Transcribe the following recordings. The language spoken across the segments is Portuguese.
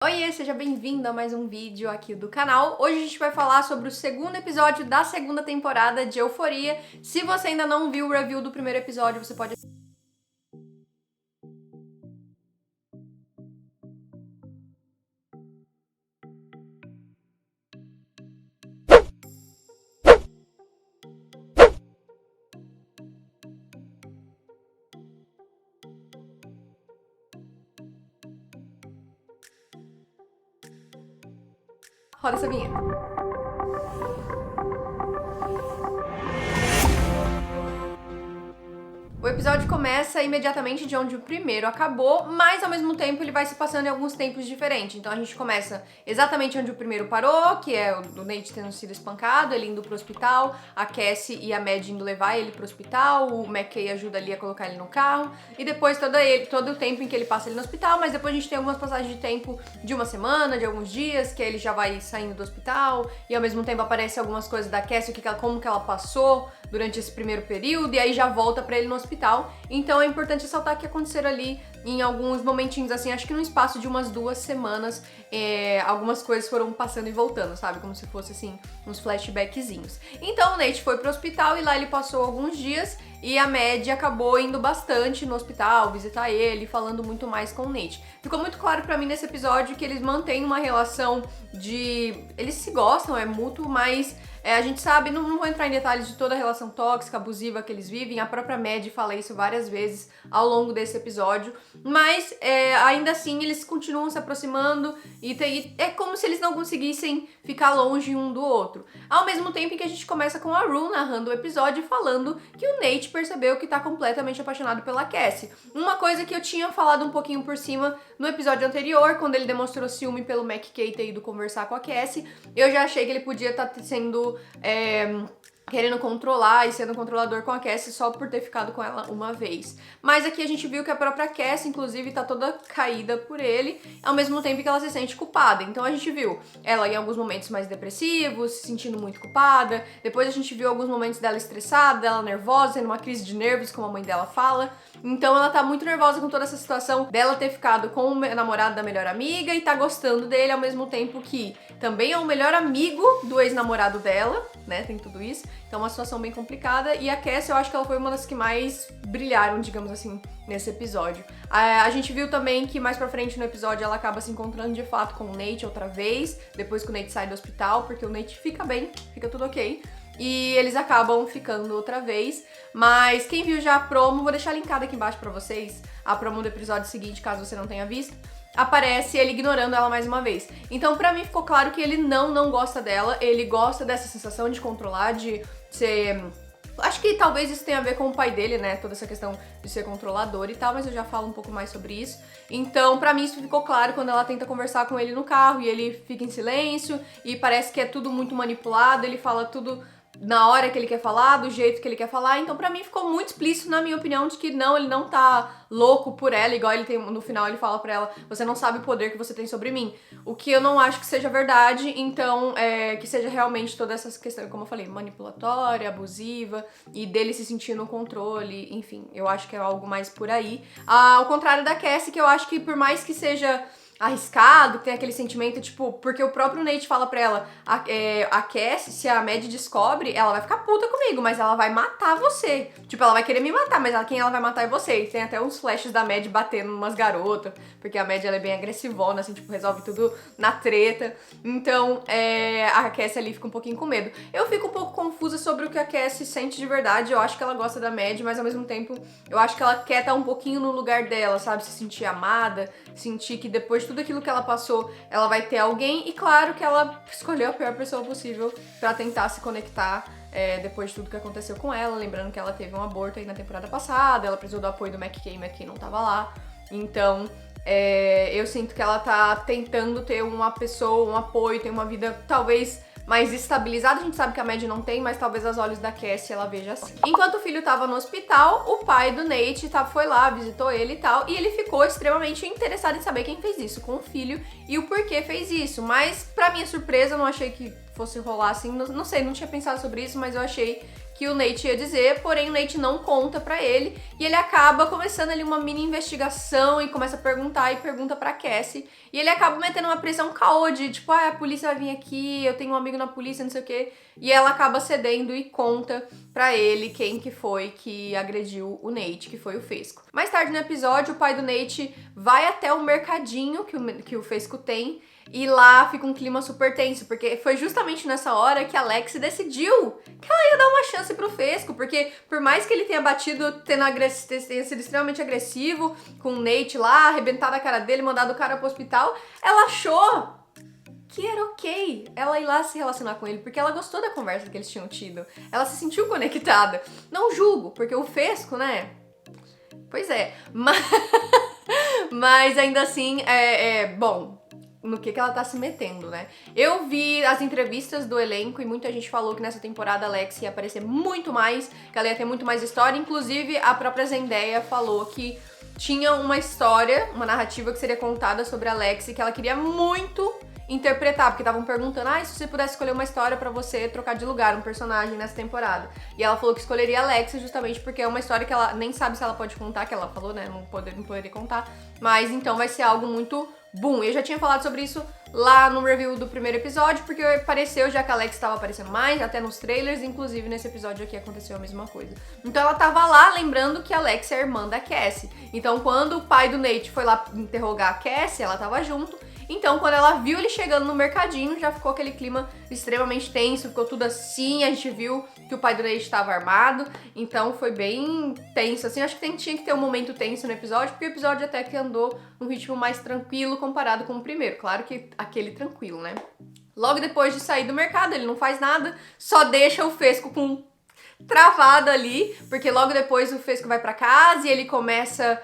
Oiê, seja bem-vindo a mais um vídeo aqui do canal. Hoje a gente vai falar sobre o segundo episódio da segunda temporada de Euphoria. Se você ainda não viu o review do primeiro episódio, você pode... Roda essa vinheta. O episódio começa imediatamente de onde o primeiro acabou, mas ao mesmo tempo ele vai se passando em alguns tempos diferentes. Então a gente começa exatamente onde o primeiro parou, que é o Nate tendo sido espancado, ele indo pro hospital, a Cassie e a Mad indo levar ele pro hospital, o McKay ajuda ali a colocar ele no carro, e depois todo o tempo em que ele passa ele no hospital, mas depois a gente tem algumas passagens de tempo de uma semana, de alguns dias, que ele já vai saindo do hospital, e ao mesmo tempo aparece algumas coisas da Cassie, como que ela passou durante esse primeiro período, e aí já volta pra ele no hospital. Então é importante ressaltar que aconteceram ali em alguns momentinhos, assim, acho que no espaço de umas 2 semanas, algumas coisas foram passando e voltando, sabe? Como se fosse, assim, uns flashbackzinhos. Então o Nate foi pro hospital e lá ele passou alguns dias e a Mad acabou indo bastante no hospital, visitar ele, falando muito mais com o Nate. Ficou muito claro pra mim nesse episódio que eles mantêm uma relação de... Eles se gostam, é mútuo, mas... a gente sabe, não vou entrar em detalhes de toda a relação tóxica, abusiva que eles vivem, a própria Mad fala isso várias vezes ao longo desse episódio, mas ainda assim eles continuam se aproximando e é como se eles não conseguissem ficar longe um do outro. Ao mesmo tempo que a gente começa com a Rue narrando o episódio e falando que o Nate percebeu que tá completamente apaixonado pela Cassie. Uma coisa que eu tinha falado um pouquinho por cima no episódio anterior, quando ele demonstrou ciúme pelo McKay ter ido conversar com a Cassie, eu já achei que ele podia estar sendo... querendo controlar e sendo controlador com a Cassie só por ter ficado com ela uma vez. Mas aqui a gente viu que a própria Cassie, inclusive, tá toda caída por ele, ao mesmo tempo que ela se sente culpada. Então a gente viu ela em alguns momentos mais depressivos, se sentindo muito culpada. Depois a gente viu alguns momentos dela estressada, dela nervosa, tendo uma crise de nervos, como a mãe dela fala. Então ela tá muito nervosa com toda essa situação dela ter ficado com o namorado da melhor amiga e tá gostando dele, ao mesmo tempo que também é o melhor amigo do ex-namorado dela, né? Tem tudo isso. Então é uma situação bem complicada. E a Cassie, eu acho que ela foi uma das que mais brilharam, digamos assim, nesse episódio. A gente viu também que mais pra frente no episódio ela acaba se encontrando de fato com o Nate outra vez, depois que o Nate sai do hospital, porque o Nate fica bem, fica tudo ok. E eles acabam ficando outra vez. Mas quem viu já a promo, vou deixar linkada aqui embaixo pra vocês, a promo do episódio seguinte, caso você não tenha visto, aparece ele ignorando ela mais uma vez. Então pra mim ficou claro que ele não gosta dela, ele gosta dessa sensação de controlar, de ser... Acho que talvez isso tenha a ver com o pai dele, né, toda essa questão de ser controlador e tal, mas eu já falo um pouco mais sobre isso. Então, pra mim isso ficou claro quando ela tenta conversar com ele no carro e ele fica em silêncio e parece que é tudo muito manipulado, ele fala tudo na hora que ele quer falar, do jeito que ele quer falar. Então pra mim ficou muito explícito, na minha opinião, de que não, ele não tá louco por ela, igual ele tem, no final ele fala pra ela, você não sabe o poder que você tem sobre mim. O que eu não acho que seja verdade, então que seja realmente toda essa questão, como eu falei, manipulatória, abusiva, e dele se sentir no controle, enfim, eu acho que é algo mais por aí. Ao contrário da Cassie, que eu acho que por mais que seja arriscado, tem aquele sentimento, tipo, porque o próprio Nate fala pra ela, a Cassie, se a Mad descobre, ela vai ficar puta comigo, mas ela vai matar você. Tipo, ela vai querer me matar, mas quem ela vai matar é você. E tem até uns flashes da Mad batendo umas garotas, porque a Mad, ela é bem agressivona, assim, tipo, resolve tudo na treta. Então, a Cassie ali fica um pouquinho com medo. Eu fico um pouco confusa sobre o que a Cassie sente de verdade, eu acho que ela gosta da Mad, mas ao mesmo tempo, eu acho que ela quer estar um pouquinho no lugar dela, sabe? Se sentir amada, sentir que depois de tudo aquilo que ela passou, ela vai ter alguém, e claro que ela escolheu a pior pessoa possível pra tentar se conectar depois de tudo que aconteceu com ela, lembrando que ela teve um aborto aí na temporada passada, ela precisou do apoio do McKay, o McKay não tava lá, então eu sinto que ela tá tentando ter uma pessoa, um apoio, ter uma vida talvez mais estabilizada. A gente sabe que a Mad não tem, mas talvez aos olhos da Cassie ela veja assim. Enquanto o filho tava no hospital, o pai do Nate foi lá, visitou ele e tal, e ele ficou extremamente interessado em saber quem fez isso com o filho e o porquê fez isso. Mas, pra minha surpresa, eu não achei que fosse rolar assim, não sei, não tinha pensado sobre isso, mas eu achei que o Nate ia dizer, porém o Nate não conta pra ele e ele acaba começando ali uma mini investigação e começa a perguntar e pergunta pra Cassie e ele acaba metendo uma pressão caô de tipo, a polícia vai vir aqui, eu tenho um amigo na polícia, não sei o que, e ela acaba cedendo e conta pra ele quem que foi que agrediu o Nate, que foi o Fesco. Mais tarde no episódio, o pai do Nate vai até o mercadinho que o Fesco tem e lá fica um clima super tenso, porque foi justamente nessa hora que a Lexi decidiu que ela ia dar uma chance pro Fesco, porque por mais que ele tenha batido, tenha sido extremamente agressivo com o Nate lá, arrebentado a cara dele, mandado o cara pro hospital, ela achou que era ok ela ir lá se relacionar com ele, porque ela gostou da conversa que eles tinham tido. Ela se sentiu conectada. Não julgo, porque o Fesco, né? Pois é. Mas ainda assim, bom, no que ela tá se metendo, né? Eu vi as entrevistas do elenco e muita gente falou que nessa temporada a Lexi ia aparecer muito mais, que ela ia ter muito mais história. Inclusive, a própria Zendaya falou que tinha uma história, uma narrativa que seria contada sobre a Lexi, que ela queria muito interpretar, porque estavam perguntando, se você pudesse escolher uma história pra você trocar de lugar, um personagem nessa temporada. E ela falou que escolheria a Lexi justamente porque é uma história que ela nem sabe se ela pode contar, que ela falou, né, não poderia contar, mas então vai ser algo muito boom. Eu já tinha falado sobre isso lá no review do primeiro episódio, porque pareceu já que a Lexi estava aparecendo mais, até nos trailers, inclusive nesse episódio aqui aconteceu a mesma coisa. Então ela tava lá, lembrando que a Lexi é a irmã da Cassie. Então quando o pai do Nate foi lá interrogar a Cassie, ela tava junto. Então, quando ela viu ele chegando no mercadinho, já ficou aquele clima extremamente tenso, ficou tudo assim, a gente viu que o pai do Nate estava armado, então foi bem tenso, assim, acho que tinha que ter um momento tenso no episódio, porque o episódio até que andou num ritmo mais tranquilo comparado com o primeiro, claro que aquele tranquilo, né? Logo depois de sair do mercado, ele não faz nada, só deixa o Fesco com travado ali, porque logo depois o Fesco vai pra casa e ele começa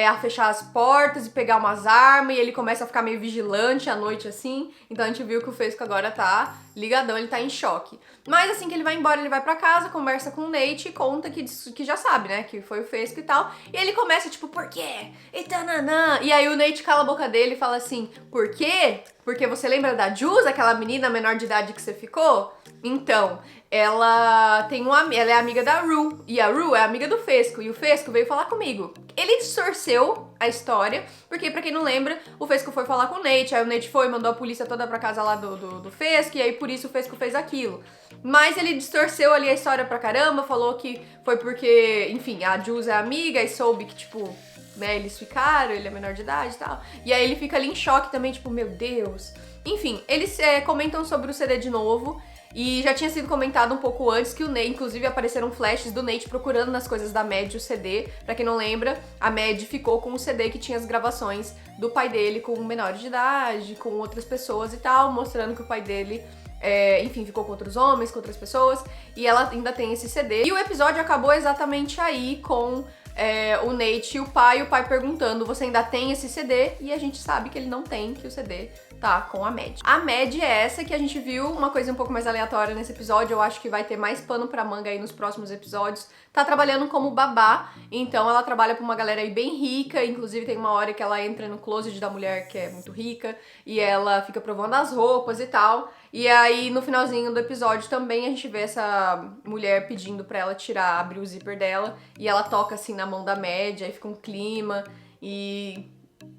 a fechar as portas e pegar umas armas, e ele começa a ficar meio vigilante à noite, assim. Então a gente viu que o Fesco agora tá ligadão, ele tá em choque. Mas assim que ele vai embora, ele vai pra casa, conversa com o Nate e conta que já sabe, né, que foi o Fesco e tal. E ele começa, tipo, por quê? E tananã. E aí o Nate cala a boca dele e fala assim, por quê? Porque você lembra da Jules, aquela menina menor de idade que você ficou? Então, ela é amiga da Rue, e a Rue é amiga do Fesco, e o Fesco veio falar comigo. Ele distorceu a história, porque pra quem não lembra, o Fesco foi falar com o Nate, aí o Nate foi, mandou a polícia toda pra casa lá do Fesco, e aí por isso o Fesco fez aquilo. Mas ele distorceu ali a história pra caramba, falou que foi porque, enfim, a Jules é amiga e soube que, tipo, né, eles ficaram, ele é menor de idade e tal. E aí ele fica ali em choque também, tipo, meu Deus. Enfim, eles comentam sobre o CD de novo. E já tinha sido comentado um pouco antes que o Nate, inclusive apareceram flashes do Nate procurando nas coisas da Mad o CD. Pra quem não lembra, a Mad ficou com o CD que tinha as gravações do pai dele com menores de idade, com outras pessoas e tal, mostrando que o pai dele, enfim, ficou com outros homens, com outras pessoas, e ela ainda tem esse CD. E o episódio acabou exatamente aí com o Nate e o pai perguntando, você ainda tem esse CD? E a gente sabe que ele não tem, que o CD tá com a Mad. A Mad é essa que a gente viu, uma coisa um pouco mais aleatória nesse episódio, eu acho que vai ter mais pano pra manga aí nos próximos episódios. Tá trabalhando como babá, então ela trabalha pra uma galera aí bem rica, inclusive tem uma hora que ela entra no closet da mulher que é muito rica, e ela fica provando as roupas e tal. E aí, no finalzinho do episódio também, a gente vê essa mulher pedindo pra ela abrir o zíper dela, e ela toca assim na mão da Mad, aí fica um clima, e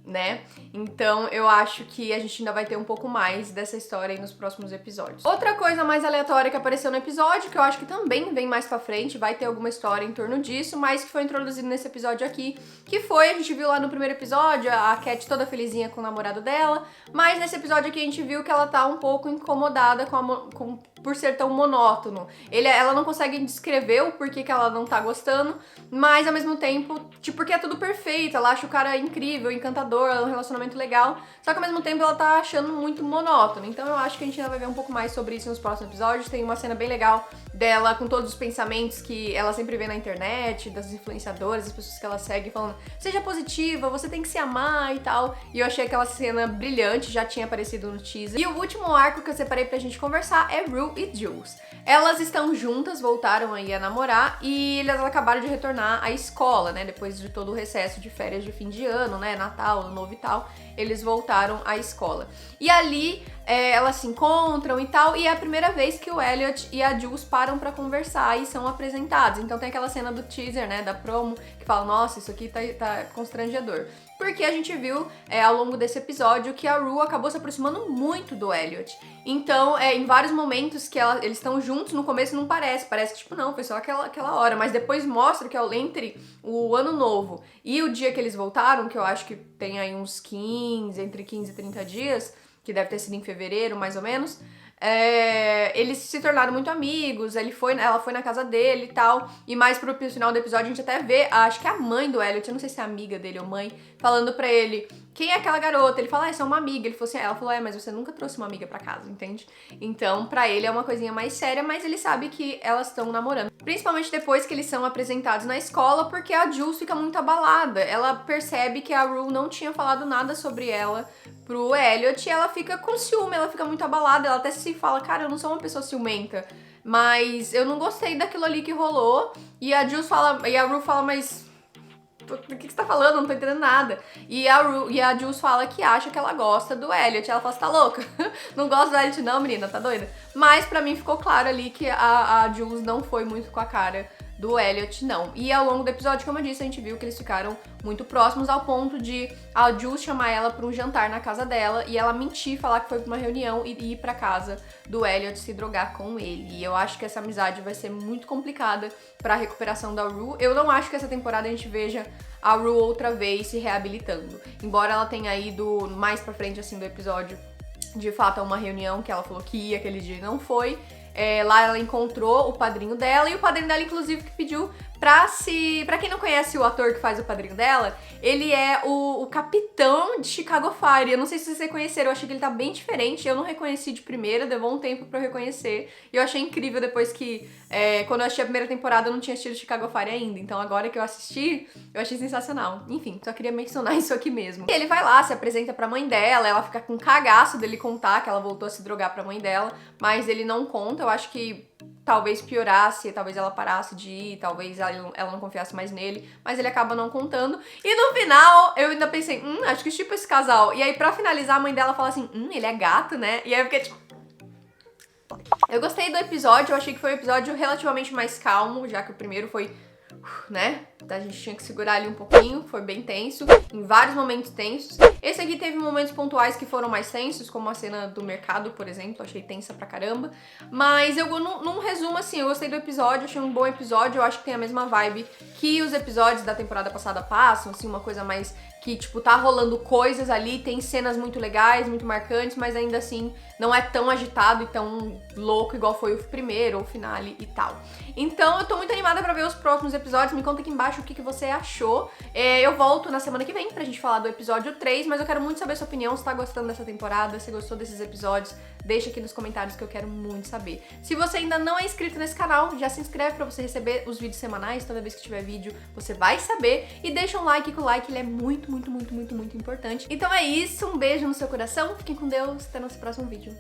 né? Então eu acho que a gente ainda vai ter um pouco mais dessa história aí nos próximos episódios. Outra coisa mais aleatória que apareceu no episódio, que eu acho que também vem mais pra frente, vai ter alguma história em torno disso, mas que foi introduzido nesse episódio aqui, que foi, a gente viu lá no primeiro episódio, a Cat toda felizinha com o namorado dela, mas nesse episódio aqui a gente viu que ela tá um pouco incomodada por ser tão monótono. Ela não consegue descrever o porquê que ela não tá gostando, mas ao mesmo tempo, tipo, porque é tudo perfeito, ela acha o cara incrível, encantador, é um relacionamento legal, só que ao mesmo tempo ela tá achando muito monótono. Então eu acho que a gente ainda vai ver um pouco mais sobre isso nos próximos episódios. Tem uma cena bem legal dela com todos os pensamentos que ela sempre vê na internet, das influenciadoras, das pessoas que ela segue, falando, seja positiva, você tem que se amar e tal. E eu achei aquela cena brilhante, já tinha aparecido no teaser. E o último arco que eu separei pra gente conversar é Rue e Jules. Elas estão juntas, voltaram aí a namorar e elas acabaram de retornar à escola, né? Depois de todo o recesso de férias de fim de ano, né? Natal, Ano Novo e tal, eles voltaram à escola. E ali elas se encontram e tal, e é a primeira vez que o Elliot e a Jules param pra conversar e são apresentados. Então tem aquela cena do teaser, né, da promo, que fala, nossa, isso aqui tá constrangedor. Porque a gente viu ao longo desse episódio que a Rue acabou se aproximando muito do Elliot. Então, em vários momentos que eles estão juntos, no começo não parece que tipo, não, foi só aquela hora, mas depois mostra que entre o ano novo e o dia que eles voltaram, que eu acho que tem aí uns entre 15 e 30 dias, que deve ter sido em fevereiro, mais ou menos, eles se tornaram muito amigos, ela foi na casa dele e tal, e mais pro final do episódio a gente até vê, acho que a mãe do Elliot, eu não sei se é amiga dele ou mãe, falando pra ele, quem é aquela garota? Ele fala, essa é uma amiga. Ele falou assim, ela falou, mas você nunca trouxe uma amiga pra casa, entende? Então, pra ele é uma coisinha mais séria, mas ele sabe que elas estão namorando. Principalmente depois que eles são apresentados na escola, porque a Jules fica muito abalada. Ela percebe que a Rue não tinha falado nada sobre ela pro Elliot e ela fica com ciúme, ela fica muito abalada. Ela até se fala, cara, eu não sou uma pessoa ciumenta, mas eu não gostei daquilo ali que rolou. E a Rue fala, mas do que você tá falando? Não tô entendendo nada. E a Jules fala que acha que ela gosta do Elliot. Ela fala, você tá louca? Não gosto do Elliot não, menina, tá doida? Mas pra mim ficou claro ali que a Jules não foi muito com a cara do Elliot, não. E ao longo do episódio, como eu disse, a gente viu que eles ficaram muito próximos ao ponto de a Jules chamar ela pra um jantar na casa dela e ela mentir, falar que foi pra uma reunião e ir pra casa do Elliot se drogar com ele. E eu acho que essa amizade vai ser muito complicada pra recuperação da Rue. Eu não acho que essa temporada a gente veja a Rue outra vez se reabilitando. Embora ela tenha ido mais pra frente, assim, do episódio, de fato, a uma reunião que ela falou que ia aquele dia e não foi. Lá ela encontrou o padrinho dela, e o padrinho dela, inclusive, que pediu pra quem não conhece o ator que faz o padrinho dela, ele é o capitão de Chicago Fire. Eu não sei se vocês reconheceram, eu achei que ele tá bem diferente, eu não reconheci de primeira, levou um tempo pra eu reconhecer, e eu achei incrível depois que, quando eu assisti a primeira temporada, eu não tinha assistido Chicago Fire ainda, então agora que eu assisti, eu achei sensacional. Enfim, só queria mencionar isso aqui mesmo. E ele vai lá, se apresenta pra mãe dela, ela fica com um cagaço dele contar que ela voltou a se drogar pra mãe dela, mas ele não conta. Eu acho que talvez piorasse, talvez ela parasse de ir, talvez ela não confiasse mais nele, mas ele acaba não contando. E no final, eu ainda pensei, acho que tipo esse casal. E aí, pra finalizar, a mãe dela fala assim, ele é gato, né? E aí eu fiquei tipo... Eu gostei do episódio, eu achei que foi um episódio relativamente mais calmo, já que o primeiro foi, né? A gente tinha que segurar ali um pouquinho, foi bem tenso, em vários momentos tensos. Esse aqui teve momentos pontuais que foram mais tensos, como a cena do mercado, por exemplo, achei tensa pra caramba. Mas eu, num resumo, assim, eu gostei do episódio, achei um bom episódio, eu acho que tem a mesma vibe que os episódios da temporada passada passam, assim, uma coisa mais que, tipo, tá rolando coisas ali, tem cenas muito legais, muito marcantes, mas ainda assim não é tão agitado e tão louco igual foi o primeiro, ou o finale e tal. Então eu tô muito animada pra ver os próximos episódios, me conta aqui embaixo o que você achou. Eu volto na semana que vem pra gente falar do episódio 3, mas eu quero muito saber a sua opinião, se tá gostando dessa temporada, se gostou desses episódios, deixa aqui nos comentários que eu quero muito saber. Se você ainda não é inscrito nesse canal, já se inscreve pra você receber os vídeos semanais, toda vez que tiver vídeo você vai saber, e deixa um like, que o like ele é muito importante. Então é isso, um beijo no seu coração, fiquem com Deus, até nosso próximo vídeo.